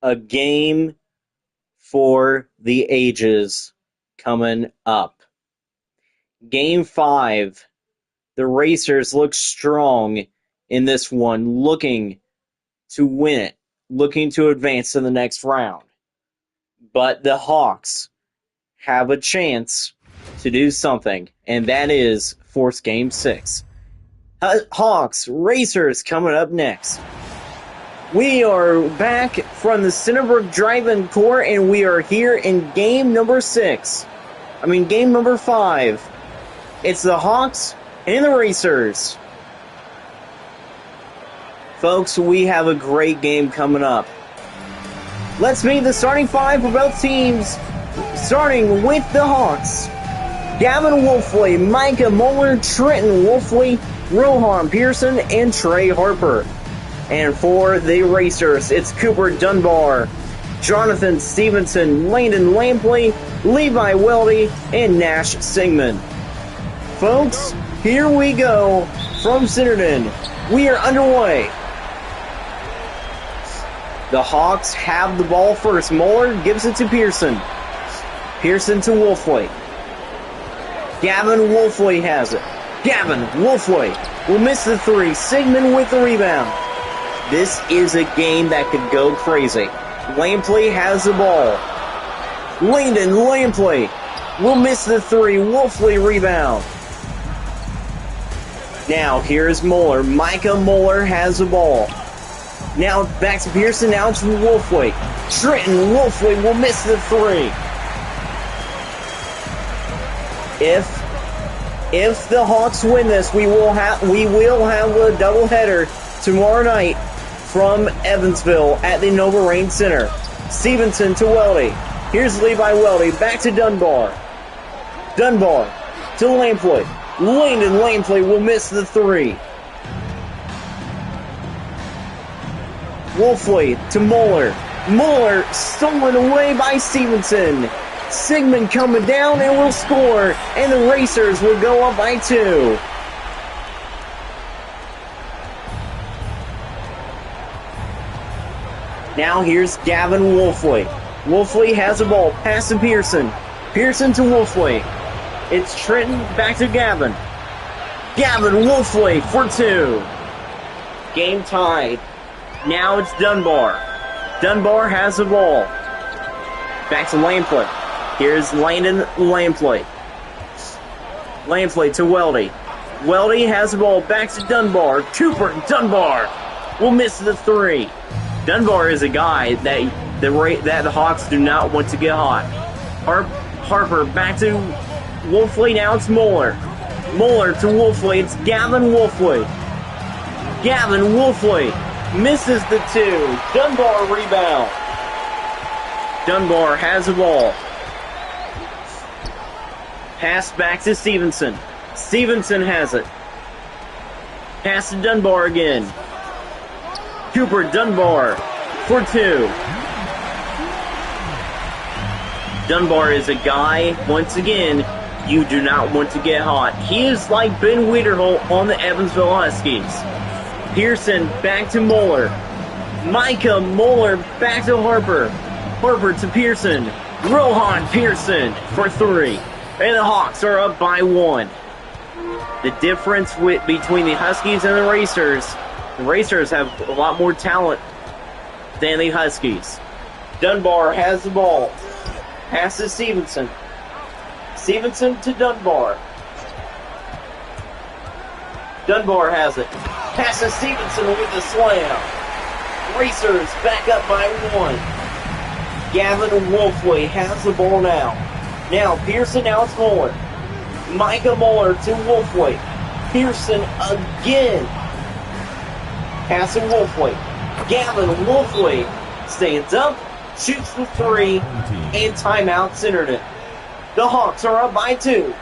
a game for the ages coming up. Game 5. The Racers look strong in this one, looking to win it, looking to advance to the next round. But the Hawks have a chance to do something, and that is force Game 6. Hawks, Racers coming up next. We are back from the Centerbrook Drive-In Court, and we are here in game number 5. It's the Hawks and the Racers. Folks, we have a great game coming up. Let's meet the starting five for both teams, starting with the Hawks. Gavin Wolfley, Micah Moeller, Trenton Wolfley, Rohan Pearson, and Trey Harper. And for the Racers, it's Cooper Dunbar, Jonathan Stevenson, Landon Lampley, Levi Weldy, and Nash Singman. Folks, here we go from Centerton. We are underway. The Hawks have the ball first. Moeller gives it to Pearson. Pearson to Wolfley. Gavin Wolfley has it. Gavin Wolfley will miss the three. Sigmund with the rebound. This is a game that could go crazy. Lampley has the ball. Landon Lampley will miss the three. Wolfley rebound. Now here's Moeller. Micah Moeller has the ball. Now back to Pearson. Now to Wolfley. Trenton Wolfley will miss the three. If the Hawks win this, we will have a doubleheader tomorrow night from Evansville at the Nova Rain Center. Stevenson to Weldy. Here's Levi Weldy. Back to Dunbar. Dunbar to Lampley. Landon Lampley will miss the three. Wolfley to Moeller. Moeller stolen away by Stevenson. Sigmund coming down and will score. And the Racers will go up by 2. Now here's Gavin Wolfley. Wolfley has the ball. Pass to Pearson. Pearson to Wolfley. It's Trenton back to Gavin. Gavin Wolfley for 2. Game tied. Now it's Dunbar. Dunbar has the ball. Back to Lampley. Here's Landon Lampley. Lampley to Weldy. Weldy has the ball. Back to Dunbar. Cooper Dunbar will miss the three. Dunbar is a guy that the Hawks do not want to get hot. Harper back to Wolfley. Now it's Moeller. Moeller to Wolfley. It's Gavin Wolfley. Gavin Wolfley misses the 2. Dunbar rebound. Dunbar has the ball. Pass back to Stevenson. Stevenson has it. Pass to Dunbar again. Cooper Dunbar for 2. Dunbar is a guy, once again, you do not want to get hot. He is like Ben Wiederholt on the Evansville Huskies. Pearson back to Moeller. Micah Moeller back to Harper. Harper to Pearson. Rohan Pearson for 3. And the Hawks are up by 1. The difference between the Huskies and the Racers have a lot more talent than the Huskies. Dunbar has the ball. Pass to Stevenson. Stevenson to Dunbar. Dunbar has it. Pass to Stevenson with the slam. Racers back up by 1. Gavin Wolfley has the ball now. Now Pearson, now it's Moeller. Micah Moeller to Wolfley. Pearson again. Pass to Wolfley. Gavin Wolfley stands up, shoots the 3, and timeout Centerton. The Hawks are up by 2.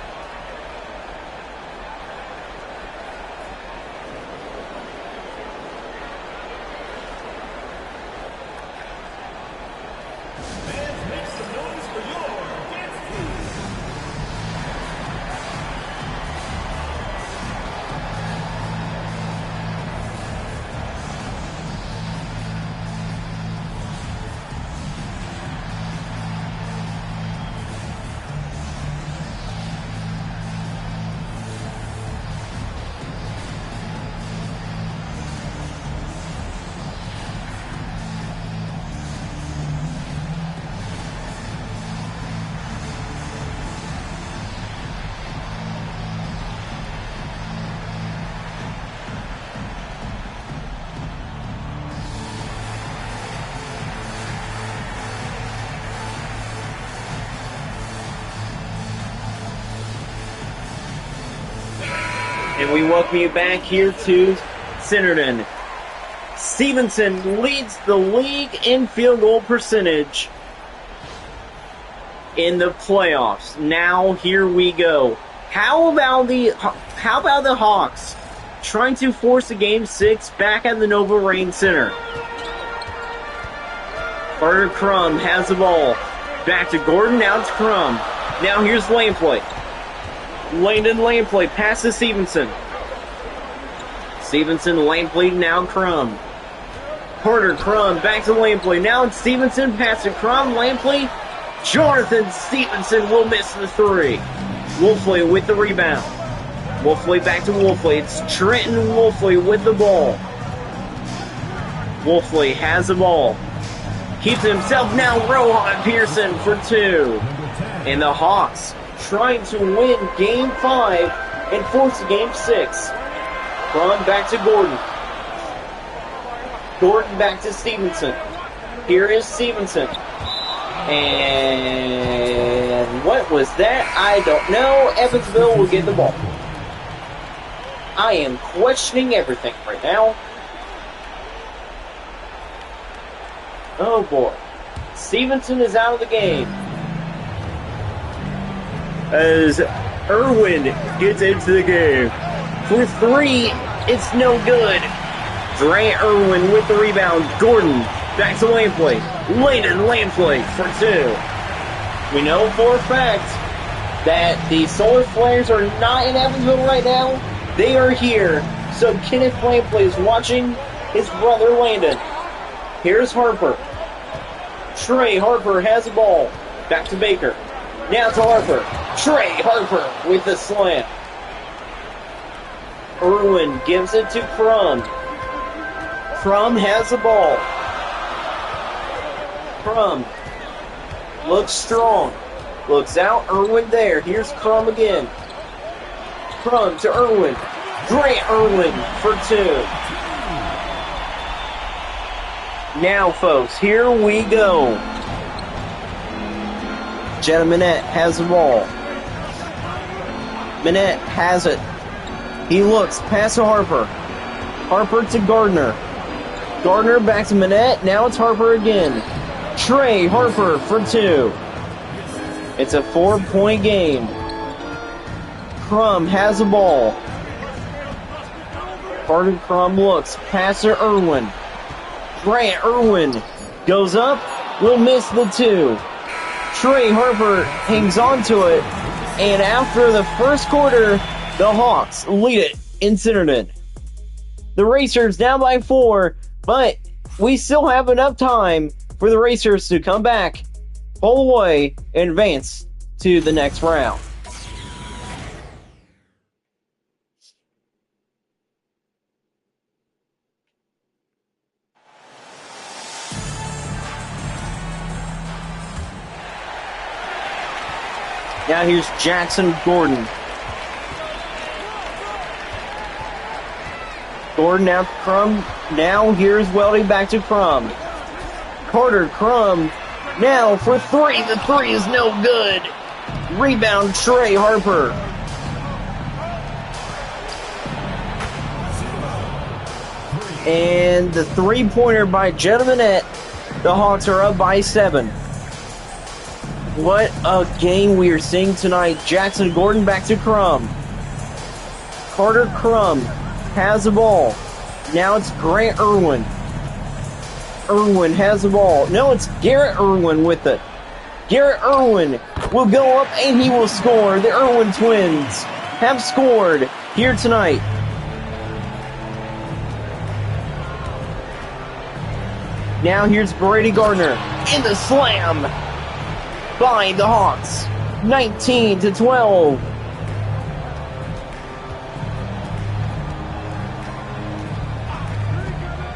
And we welcome you back here to Centerton. Stevenson leads the league in field goal percentage in the playoffs. Now here we go. How about the Hawks trying to force a Game 6 back at the Nova Rain Center? Carter Crum has the ball. Back to Gordon, now it's Crum. Now here's Lampley. Landon Lampley, pass to Stevenson. Stevenson, Lampley, now Crum. Carter Crum, back to Lampley. Now it's Stevenson, pass to Crum, Lampley. Jonathan Stevenson will miss the three. Wolfley with the rebound. Wolfley back to Wolfley. It's Trenton Wolfley with the ball. Wolfley has the ball. Keeps himself now. Rohan Pearson for two. And the Hawks trying to win Game 5 and force a Game 6. Crum back to Gordon. Gordon back to Stevenson. Here is Stevenson. And what was that? I don't know. Evansville will get the ball. I am questioning everything right now. Oh boy. Stevenson is out of the game. As Irwin gets into the game. For three, it's no good. Dre Irwin with the rebound. Gordon back to Lampley. Landon Lampley for two. We know for a fact that the Solar Flares are not in Evansville right now. They are here. So Kenneth Lampley is watching his brother Landon. Here's Harper. Trey Harper has the ball. Back to Baker. Now to Harper. Trey Harper with the slam. Irwin gives it to Crum. Crum has the ball. Crum looks strong. Looks out. Irwin there. Here's Crum again. Crum to Irwin. Grant Irwin for two. Now, folks, here we go. Jenna Minette has the ball. Minette has it. He looks. Pass to Harper. Harper to Gardner. Gardner back to Minette. Now it's Harper again. Trey Harper for two. It's a 4-point game. Crum has the ball. Carter Crum looks. Pass to Irwin. Grant Irwin goes up. Will miss the two. Trey Harper hangs on to it. And after the first quarter, the Hawks lead it in Centerton. The Racers down by 4, but we still have enough time for the Racers to come back, pull away, and advance to the next round. Now here's Jackson Gordon. Gordon out to Crum. Now here's Weldy back to Crum. Carter Crum. Now for three. The three is no good. Rebound Trey Harper. And the three-pointer by Jenna Minette. The Hawks are up by 7. What a game we are seeing tonight. Jackson Gordon back to Crum. Carter Crum has the ball. Now it's Grant Irwin. Irwin has the ball. No, it's Garrett Irwin with it. Garrett Irwin will go up and he will score. The Irwin twins have scored here tonight. Now here's Brady Gardner in the slam by the Hawks. 19-12.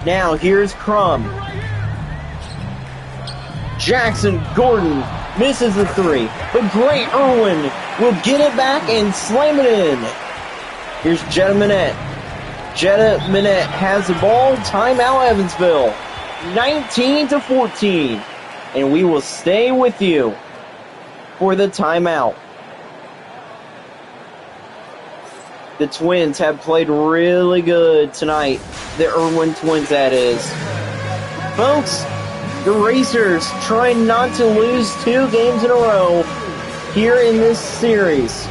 Now here's Crum. Jackson Gordon misses the three, but Grant Irwin will get it back and slam it in. Here's Jetta Minette. Jetta Minette has the ball. Timeout Evansville. 19-14. And we will stay with you for the timeout. The Twins have played really good tonight. The Irwin Twins, that is. Folks, the Racers trying not to lose 2 games in a row here in this series.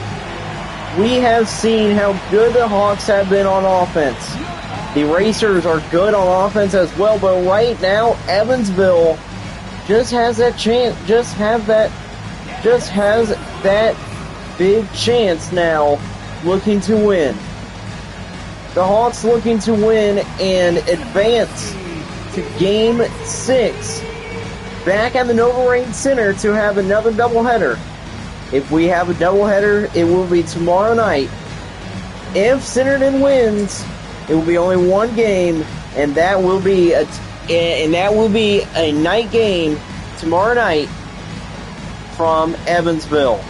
We have seen how good the Hawks have been on offense. The Racers are good on offense as well, but right now, Evansville just has that chance, just has that big chance now, looking to win. The Hawks looking to win and advance to Game 6 back at the Nova Rain Center to have another doubleheader. If we have a doubleheader, it will be tomorrow night. If Centerton wins, it will be only 1 game, and that will be a night game tomorrow night from Evansville.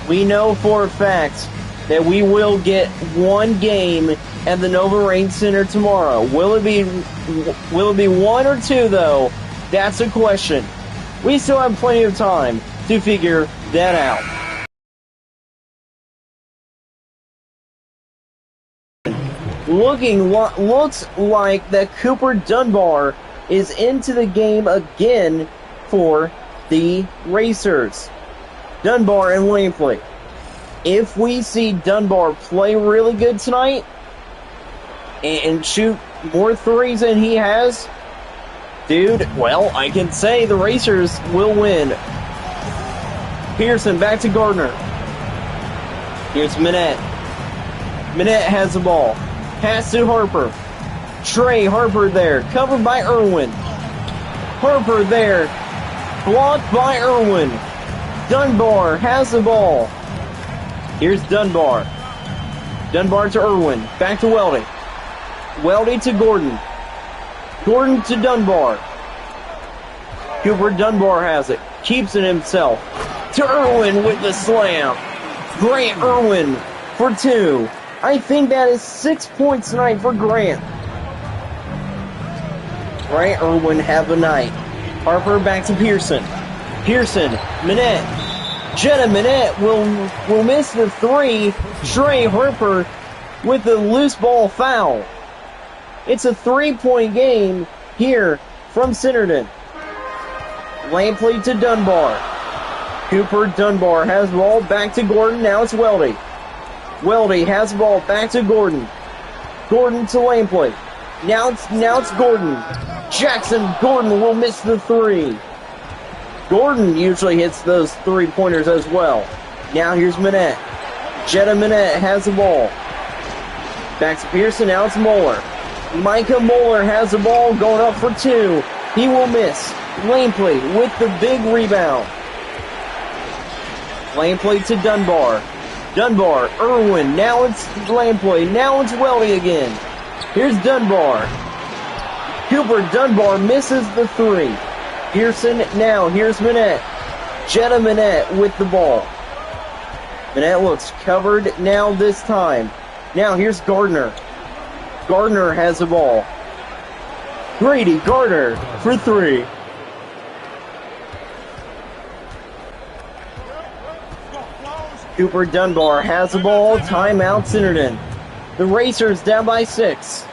We know for a fact that we will get 1 game at the Nova Rain Center tomorrow. Will it be 1 or 2 though? That's a question. We still have plenty of time to figure that out. Looks like that Cooper Dunbar is into the game again for the Racers. Dunbar and Lampley. If we see Dunbar play really good tonight and shoot more threes than he has, dude, well, I can say the Racers will win. Pearson back to Gardner. Here's Minette. Minette has the ball. Pass to Harper. Trey Harper there. Covered by Irwin. Harper there. Blocked by Irwin. Dunbar has the ball. Here's Dunbar. Dunbar to Irwin. Back to Weldy. Weldy to Gordon. Gordon to Dunbar. Cooper Dunbar has it. Keeps it himself. To Irwin with the slam. Grant Irwin for 2. I think that is 6 points tonight for Grant. Grant Irwin have a night. Harper back to Pearson. Pearson, Minette. Jenna Minette will miss the 3. Trey Harper with the loose ball foul. It's a 3-point game here from Centerton. Lampley to Dunbar. Cooper Dunbar has the ball back to Gordon. Now it's Weldy. Weldy has the ball back to Gordon. Gordon to Lampley. Now it's Gordon. Jackson Gordon will miss the 3. Gordon usually hits those 3-pointers as well. Now here's Minette. Jetta Minette has the ball. Back to Pearson. Now it's Moeller. Micah Moeller has the ball going up for 2. He will miss. Lampley with the big rebound. Lampley to Dunbar. Dunbar, Irwin, now it's Lampley, now it's Weldy again. Here's Dunbar. Cooper Dunbar misses the 3. Pearson, now here's Minette. Jetta Minette with the ball. Minette looks covered now this time. Now here's Gardner. Gardner has the ball. Grady Gardner for 3. Cooper Dunbar has the ball. Timeout Centerton. The Racers down by 6.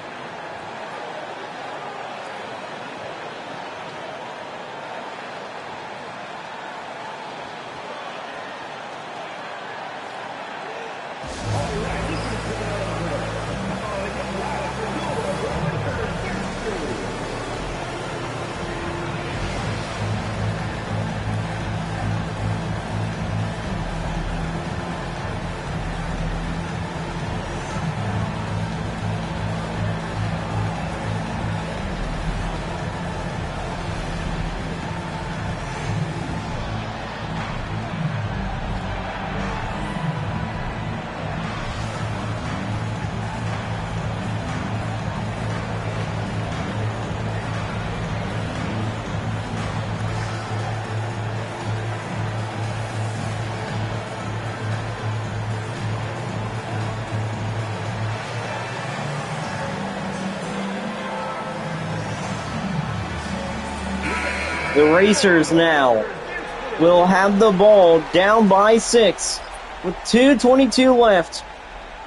The Racers now will have the ball down by 6 with 2:22 left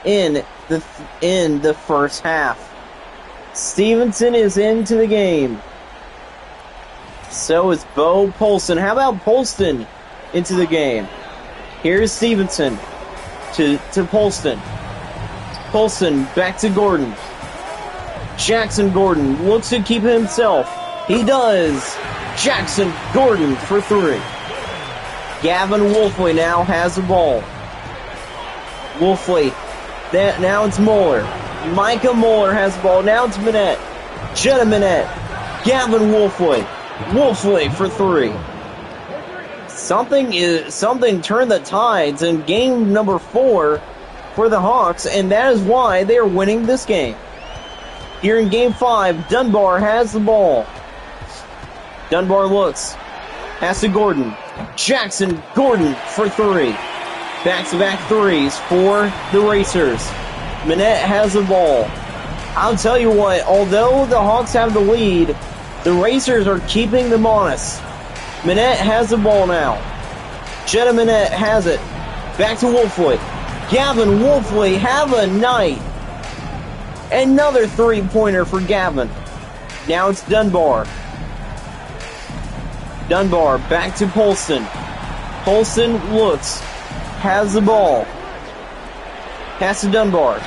in the first half. Stevenson is into the game. So is Bo Polston. How about Polston into the game? Here's Stevenson to Polston. Polston back to Gordon. Jackson Gordon looks to keep it himself. He does. Jackson Gordon for 3. Gavin Wolfley now has the ball. Wolfley. Now it's Mueller. Micah Mueller has the ball. Now it's Minette. Jenna Minette. Gavin Wolfley. Wolfley for 3. Something turned the tides in game number 4 for the Hawks, and that is why they are winning this game. Here in game 5, Dunbar has the ball. Dunbar looks. Pass to Gordon. Jackson Gordon for 3. Back-to-back threes for the Racers. Minette has the ball. I'll tell you what, although the Hawks have the lead, the Racers are keeping them honest. Minette has the ball now. Jetta Minette has it. Back to Wolfley. Gavin Wolfley, have a night. Another three-pointer for Gavin. Now it's Dunbar. Dunbar back to Polston. Polston looks. Has the ball. Pass to Dunbar.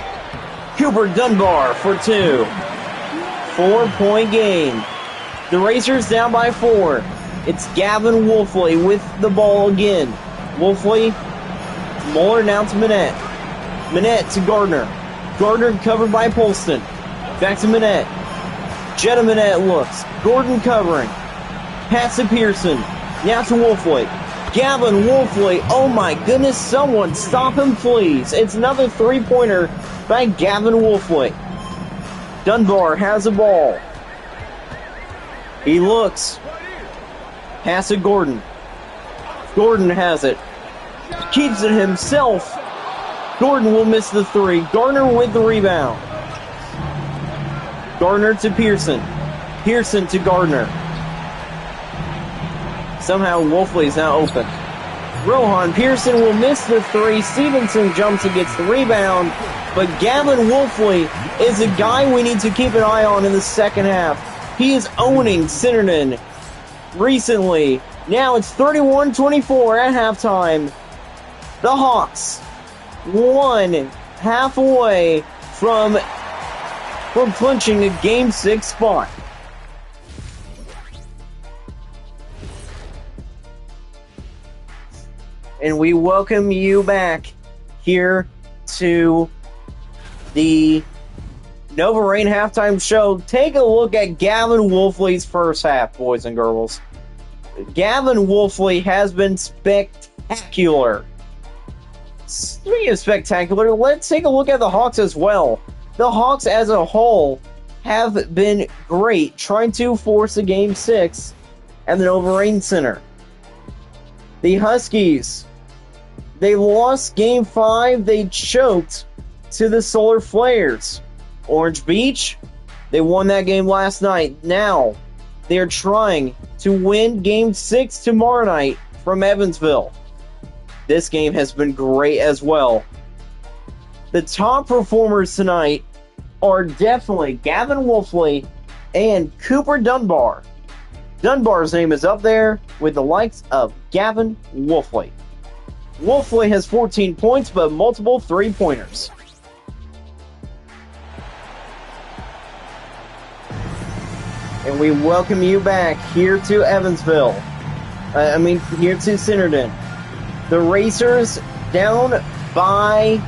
Cooper Dunbar for 2. 4-point game. The Racers down by 4. It's Gavin Wolfley with the ball again. Wolfley. Mueller now to Minette. Minette to Gardner. Gardner covered by Polston. Back to Minette. Jetta Minette looks. Gordon covering. Pass to Pearson. Now to Wolfley. Gavin Wolfley. Oh my goodness, someone stop him please. It's another three-pointer by Gavin Wolfley. Dunbar has the ball. He looks. Pass to Gordon. Gordon has it. Keeps it himself. Gordon will miss the 3. Gardner with the rebound. Gardner to Pearson. Pearson to Gardner. Somehow Wolfley is now open. Rohan Pearson will miss the 3. Stevenson jumps and gets the rebound. But Gavin Wolfley is a guy we need to keep an eye on in the second half. He is owning Centerton recently. Now it's 31-24 at halftime. The Hawks, 1 half away from clinching a Game 6 spot. And we welcome you back here to the Nova Rain halftime show. Take a look at Gavin Wolfley's first half, boys and girls. Gavin Wolfley has been spectacular. Speaking of spectacular, let's take a look at the Hawks as well. The Hawks as a whole have been great trying to force a Game 6 at the Nova Rain Center. The Huskies, they lost Game 5. They choked to the Solar Flares. Orange Beach, they won that game last night. Now, they are trying to win Game 6 tomorrow night from Evansville. This game has been great as well. The top performers tonight are definitely Gavin Wolfley and Cooper Dunbar. Dunbar's name is up there with the likes of Gavin Wolfley. Wolfley has 14 points, but multiple three-pointers. And we welcome you back here to Evansville. Here to Centerton. The Racers down by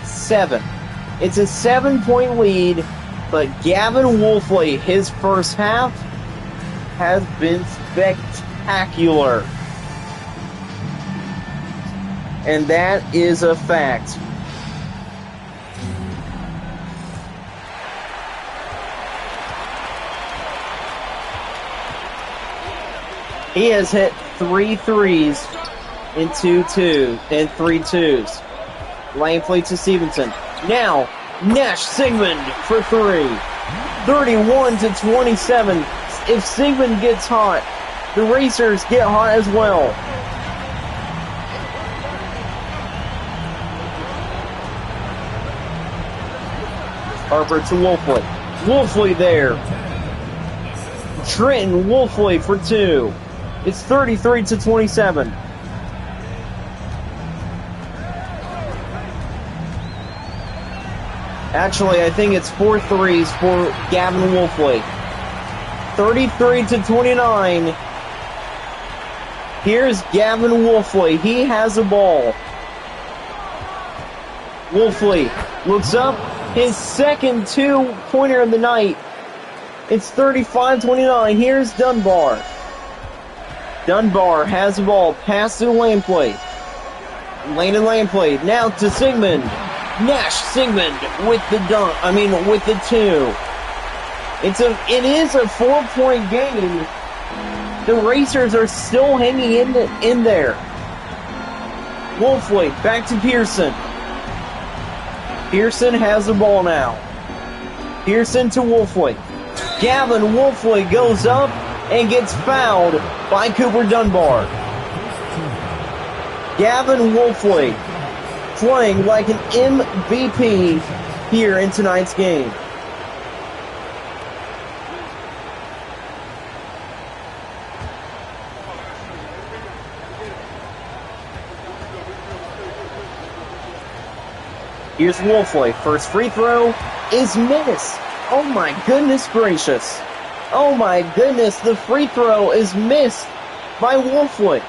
7. It's a 7-point lead, but Gavin Wolfley, his first half, has been spectacular. And that is a fact. He has hit 3 threes in 3 twos. Langley to Stevenson. Now, Nash Sigmund for 3. 31-27. If Sigmund gets hot, the Racers get hot as well. Harper to Wolfley. Wolfley there. Trenton Wolfley for 2. It's 33-27. Actually, I think it's 4 threes for Gavin Wolfley. 33-29. Here's Gavin Wolfley. He has the ball. Wolfley looks up. His second 2-pointer of the night. It's 35-29. Here's Dunbar. Dunbar has the ball. Pass to Lampley. Landon Lampley. Now to Sigmund. Nash Sigmund with the dunk. With the 2. It is a 4-point game. The Racers are still hanging in there. Wolfley back to Pearson. Pearson has the ball now. Pearson to Wolfley. Gavin Wolfley goes up and gets fouled by Cooper Dunbar. Gavin Wolfley playing like an MVP here in tonight's game. Here's Wolfley. First free throw is missed. Oh my goodness gracious. Oh my goodness, the free throw is missed by Wolfley.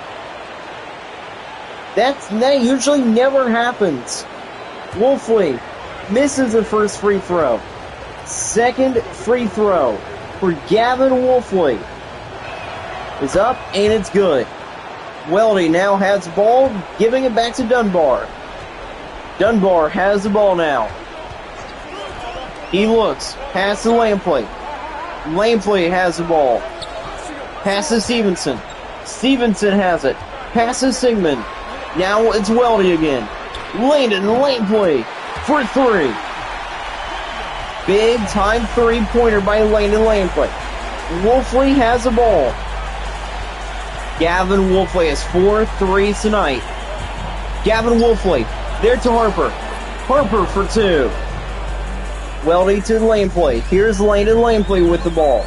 That usually never happens. Wolfley misses the first free throw. Second free throw for Gavin Wolfley is up and it's good. Weldy now has the ball, giving it back to Dunbar. Dunbar has the ball now. He looks. Pass to Lampley. Lampley has the ball. Pass to Stevenson. Stevenson has it. Pass to Sigmund. Now it's Weldy again. Landon Lampley for 3. Big time 3-pointer by Landon Lampley. Wolfley has the ball. Gavin Wolfley has 4 threes tonight. Gavin Wolfley. There to Harper. Harper for 2. Weldy to Lampley. Here's Landon Lampley with the ball.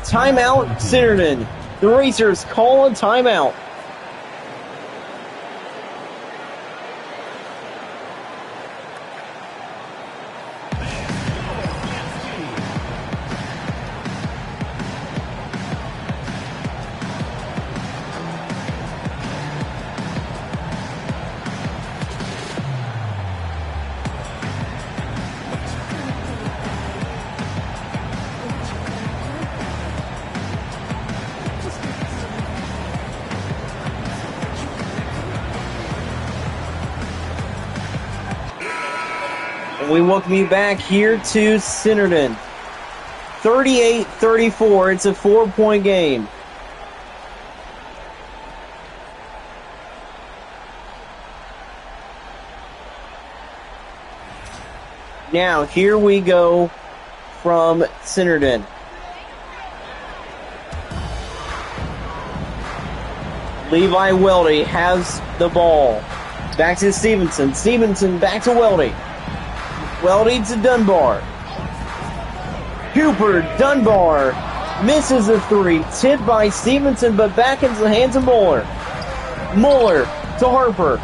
Timeout, Centerton. The Racers call a timeout. We welcome you back here to Centerton. 38-34. It's a 4-point game. Now, here we go from Centerton. Levi Weldy has the ball. Back to Stevenson. Stevenson back to Weldy. Weldy to Dunbar. Cooper Dunbar misses the 3. Tipped by Stevenson, but back into the hands of Muller. Muller to Harper.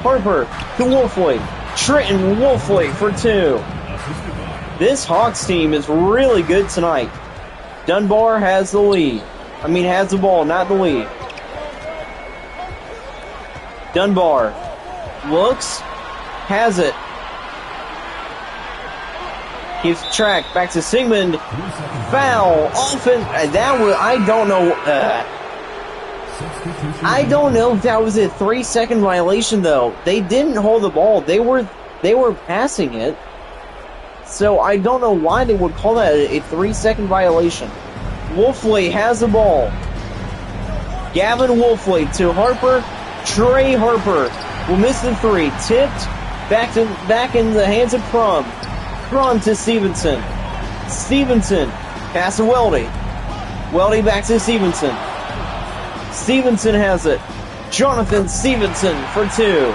Harper to Wolfley. Trenton Wolfley for 2. This Hawks team is really good tonight. Dunbar has the lead. Has the ball, not the lead. Dunbar looks, has it. Keeps track, back to Sigmund. Foul, offense. That was, I don't know. I don't know if that was a 3-second violation though. They didn't hold the ball. They were passing it. So I don't know why they would call that a 3-second violation. Wolfley has the ball. Gavin Wolfley to Harper. Trey Harper will miss the 3. Tipped back in the hands of Crum. Crum to Stevenson. Stevenson pass to Weldy. Weldy back to Stevenson. Stevenson has it. Jonathan Stevenson for 2.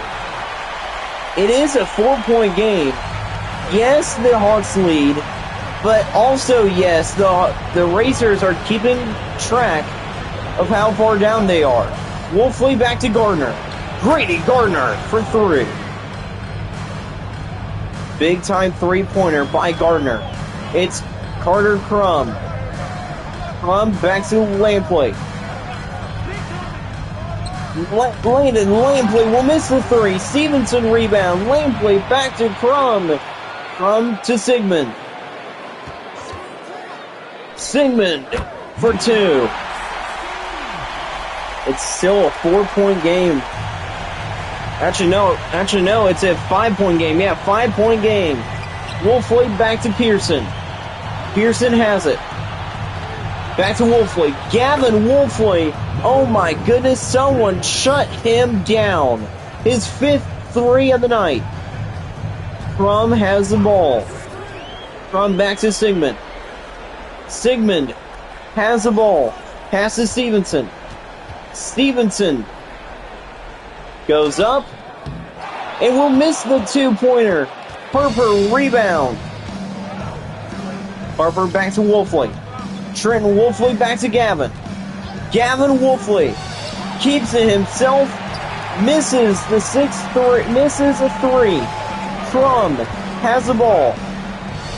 It is a 4-point game. yes, the Hawks lead, but also, yes, the Racers are keeping track of how far down they are. Wolfley back to Gardner. Grady Gardner for 3. Big time three-pointer by Gardner. It's Carter Crum. Crum back to Lampley. Landon Lampley will miss the 3. Stevenson rebound. Lampley back to Crum. Crum to Sigmund. Sigmund for 2. It's still a 4-point game. Actually, no, it's a 5-point game. Yeah, 5-point game. Wolfley back to Pearson. Pearson has it. Back to Wolfley. Gavin Wolfley. Oh my goodness, someone shut him down. His 5th 3 of the night. Crum has the ball. Crum back to Sigmund. Sigmund has the ball. Pass to Stevenson. Stevenson goes up and will miss the 2-pointer. Harper rebound. Harper back to Wolfley. Trenton Wolfley back to Gavin. Gavin Wolfley keeps it himself. Misses the 6-3. Misses a 3. Crum has the ball.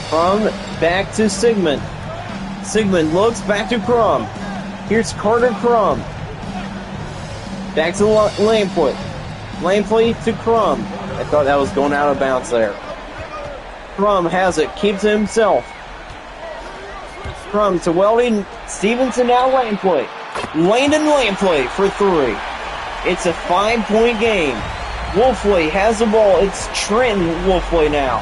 Crum back to Sigmund. Sigmund looks back to Crum. Here's Carter Crum. Back to Lampley. Lampley to Crum. I thought that was going out of bounds there. Crum has it. Keeps it himself. Crum to Welding. Stevenson now Lampley. Landon Lampley for 3. It's a 5-point game. Wolfley has the ball. It's Trenton Wolfley now.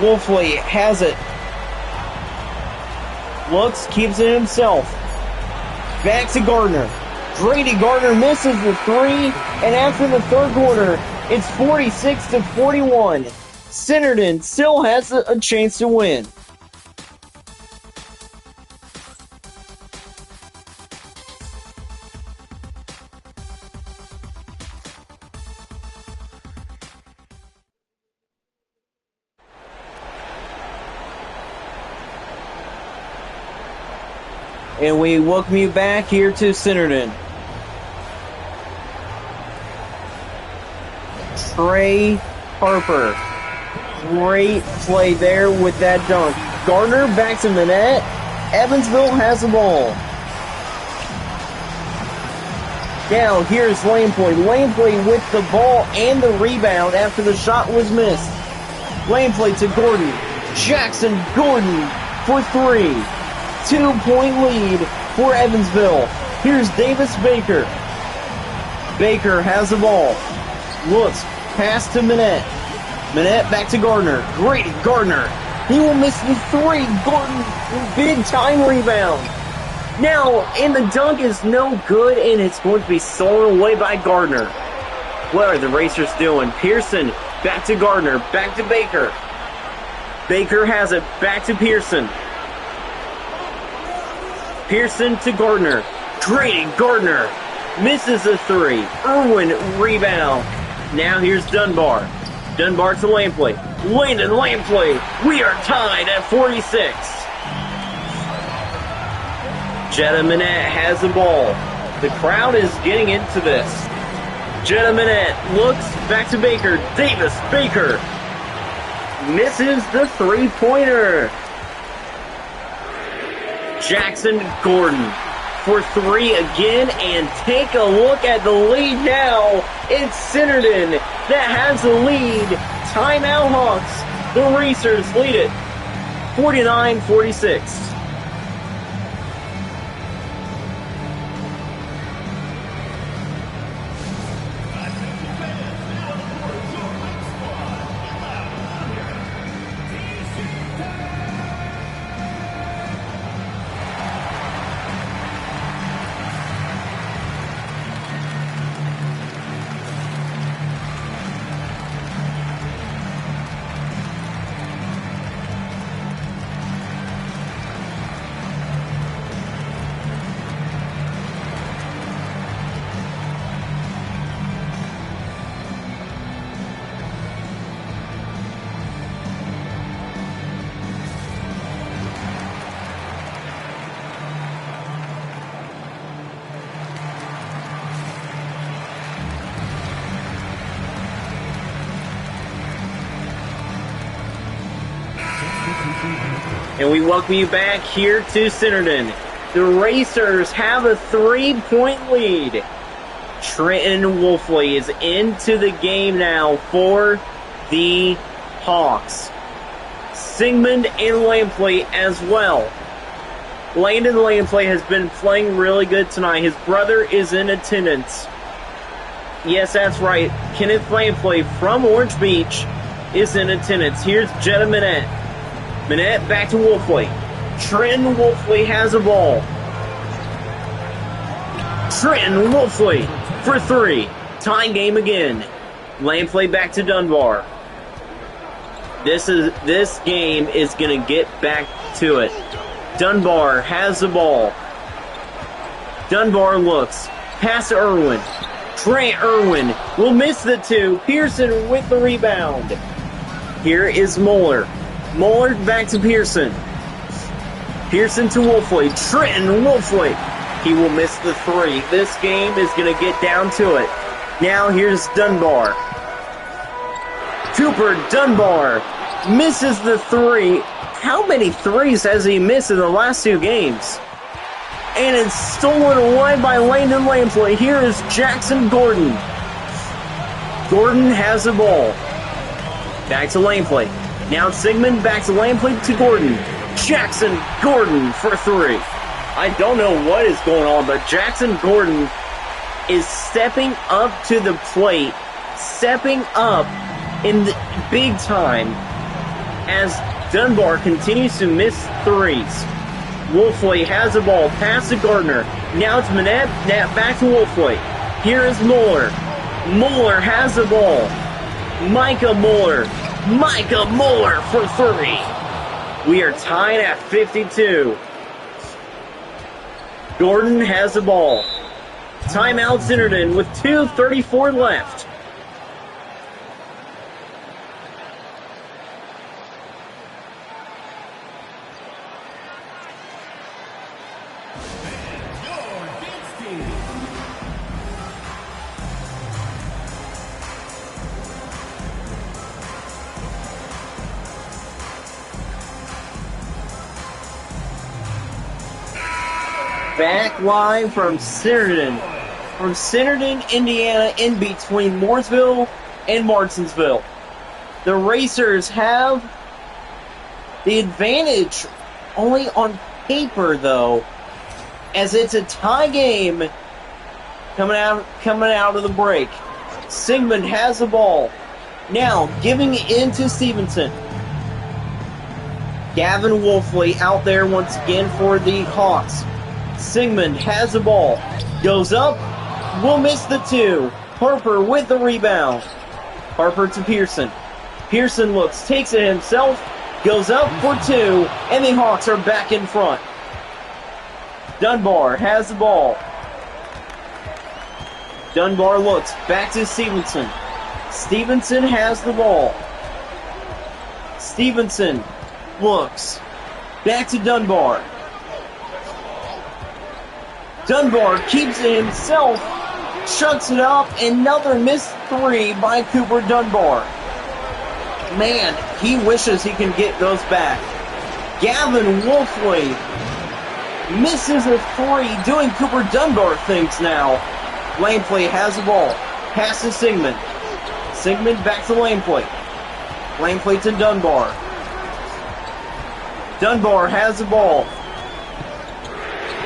Wolfley has it. Looks, keeps it himself. Back to Gardner. Grady Gardner misses the 3, and after the 3rd quarter, it's 46-41. Centerton still has a chance to win. And we welcome you back here to Centerton. Trey Harper. Great play there with that dunk. Gardner back to Manette. Evansville has the ball. Now here's Lampley. Lampley with the ball and the rebound after the shot was missed. Lampley to Gordon. Jackson Gordon for 3. 2-point lead for Evansville. Here's Davis Baker. Baker has the ball. Looks, pass to Manette. Manette back to Gardner. Grady Gardner. He will miss the 3. Gordon, big time rebound. Now, and the dunk is no good, and it's going to be stolen away by Gardner. What are the Racers doing? Pearson back to Gardner. Back to Baker. Baker has it. Back to Pearson. Pearson to Gardner. Grady Gardner misses the 3. Irwin rebound. Now here's Dunbar. Dunbar to Lampley. Landon Lampley. We are tied at 46. Jetta Manette has the ball. The crowd is getting into this. Jetta Manette looks back to Baker. Davis Baker misses the 3-pointer. Jackson Gordon for 3 again, and take a look at the lead now. It's Centerton that has the lead. Timeout Hawks. The Racers lead it 49-46. And we welcome you back here to Centerton. The Racers have a 3-point lead. Trenton Wolfley is into the game now for the Hawks. Sigmund and Lampley as well. Landon Lampley has been playing really good tonight. His brother is in attendance. Yes, that's right. Kenneth Lampley from Orange Beach is in attendance. Here's Jetta Minette. Minette back to Wolfley. Trenton Wolfley has a ball. Trenton Wolfley for 3. Tying game again. Lampley back to Dunbar. This game is going to get back to it. Dunbar has the ball. Dunbar looks. Pass to Irwin. Trent Irwin will miss the 2. Pearson with the rebound. Here is Mueller. Mueller back to Pearson. Pearson to Wolfley. Trenton Wolfley. He will miss the 3. This game is going to get down to it. Now here's Dunbar. Cooper Dunbar misses the 3. How many 3s has he missed in the last 2 games? And it's stolen away by Landon Lampley. Here is Jackson Gordon. Gordon has the ball. Back to Lampley. Now Sigmund back to Lampley to Gordon. Jackson Gordon for 3. I don't know what is going on, but Jackson Gordon is stepping up to the plate, stepping up in the big time as Dunbar continues to miss 3s. Wolfley has the ball, pass to Gardner. Now it's Manette, back to Wolfley. Here is Mueller. Mueller has the ball. Micah Mueller for 3. We are tied at 52. Gordon has the ball. Timeout Centerton with 2:34 left. Back live from Centerton, Indiana, in between Mooresville and Martinsville. The Racers have the advantage only on paper, though, as it's a tie game coming out of the break. Sigmund has the ball. Now giving it into Stevenson. Gavin Wolfley out there once again for the Hawks. Sigmund has the ball. Goes up. Will miss the 2. Harper with the rebound. Harper to Pearson. Pearson looks, takes it himself. Goes up for 2. And the Hawks are back in front. Dunbar has the ball. Dunbar looks. Back to Stevenson. Stevenson has the ball. Stevenson looks. Back to Dunbar. Dunbar keeps it himself, chucks it up, another missed 3 by Cooper Dunbar. Man, he wishes he can get those back. Gavin Wolfley misses a 3, doing Cooper Dunbar things now. Lampley has the ball. Pass to Sigmund. Sigmund back to Lampley. Lampley to Dunbar. Dunbar has the ball.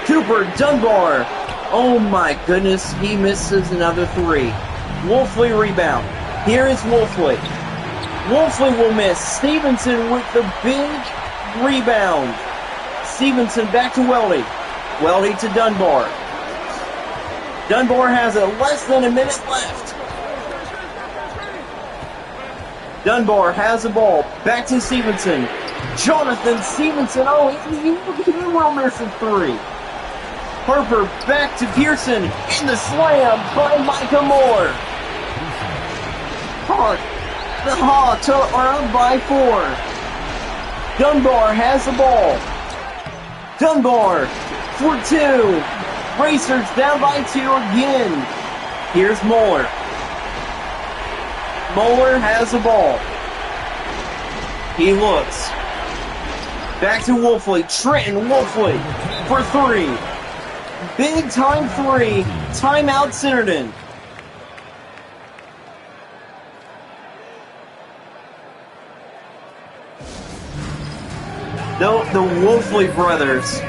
Cooper Dunbar. Oh my goodness, he misses another 3. Wolfley rebound. Here is Wolfley. Wolfley will miss. Stevenson with the big rebound. Stevenson back to Weldy. Weldy to Dunbar. Dunbar has less than a minute left. Dunbar has the ball. Back to Stevenson. Jonathan Stevenson. Oh, he will miss a 3. Harper back to Pearson, and the slam by Micah Moore. The Hawks are up by 4. Dunbar has the ball. Dunbar for 2. Racers down by 2 again. Here's Mueller. Mueller has the ball. He looks. Back to Wolfley. Trenton Wolfley for 3. Big time 3. Timeout Centerton. The Wolfley brothers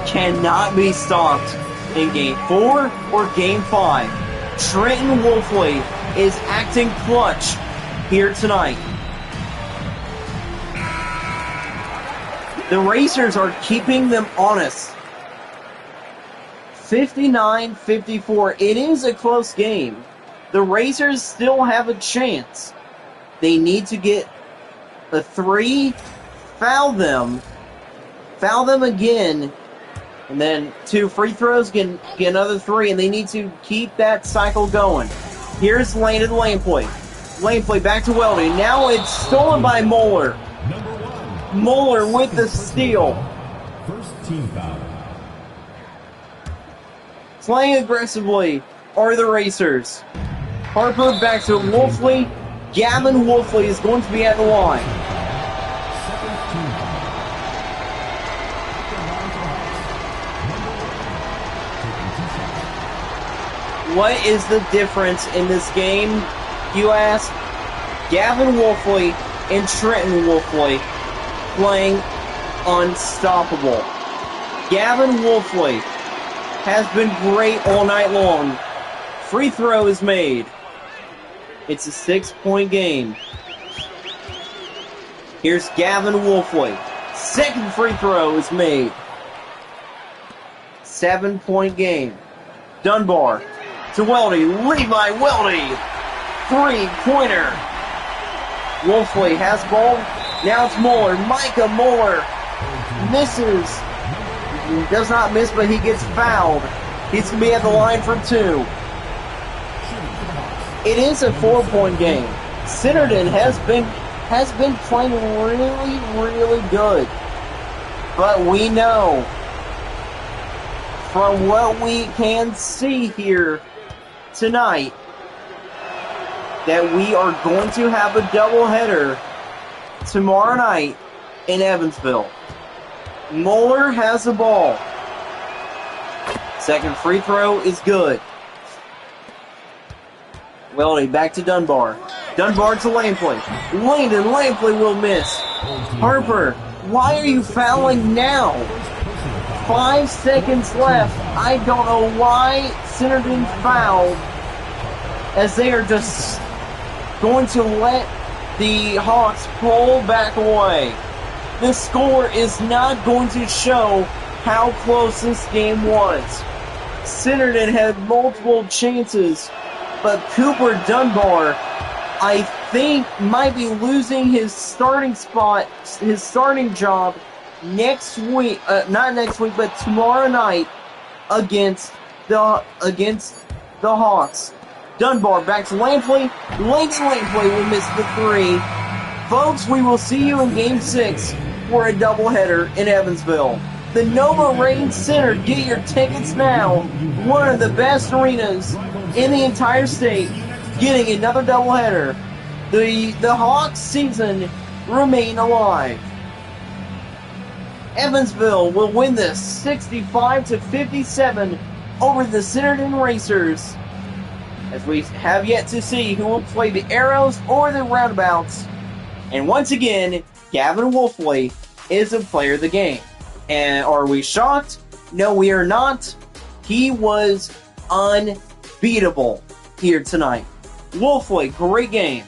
cannot be stopped in Game 4 or Game 5. Trenton Wolfley is acting clutch here tonight. The Racers are keeping them honest. 59-54. It is a close game. The Racers still have a chance. They need to get a 3, foul them again, and then 2 free throws, get another 3, and they need to keep that cycle going. Here's Landon Laneplay. Laneplay back to Welding. Now it's stolen by Moeller. Moeller with the steal. First team foul. Playing aggressively are the Racers. Harper back to Wolfley. Gavin Wolfley is going to be at the line. What is the difference in this game, you ask? Gavin Wolfley and Trenton Wolfley playing unstoppable. Gavin Wolfley has been great all night long. Free throw is made. It's a 6-point game. Here's Gavin Wolfley. Second free throw is made. 7-point game. Dunbar to Weldy. Levi Weldy. 3-pointer. Wolfley has ball. Now it's Moeller. Micah Moeller misses. He does not miss, but he gets fouled. He's going to be at the line for 2. It is a 4-point game. Centerton has been playing really good. But we know from what we can see here tonight that we are going to have a doubleheader tomorrow night in Evansville. Moeller has the ball. Second free throw is good. Weldy back to Dunbar. Dunbar to Laneplay. Landon Laneplay will miss. Harper, why are you fouling now? 5 seconds left. I don't know why Centerton fouled, as they are just going to let the Hawks pull back away. The score is not going to show how close this game was. Centerton had multiple chances, but Cooper Dunbar, I think, might be losing his starting spot, his starting job next week, not next week, but tomorrow night against the Hawks. Dunbar back to Laneplay. Laneplay will miss the 3. Folks, we will see you in Game 6 for a doubleheader in Evansville. The Nova Rain Center, get your tickets now. One of the best arenas in the entire state, getting another doubleheader. The Hawks season remain alive. Evansville will win this 65-57 over the Centerton Racers, as we have yet to see who will play the Arrows or the Roundabouts. And once again, Gavin Wolfley is a player of the game. And are we shocked? No, we are not. He was unbeatable here tonight. Wolfley, great game.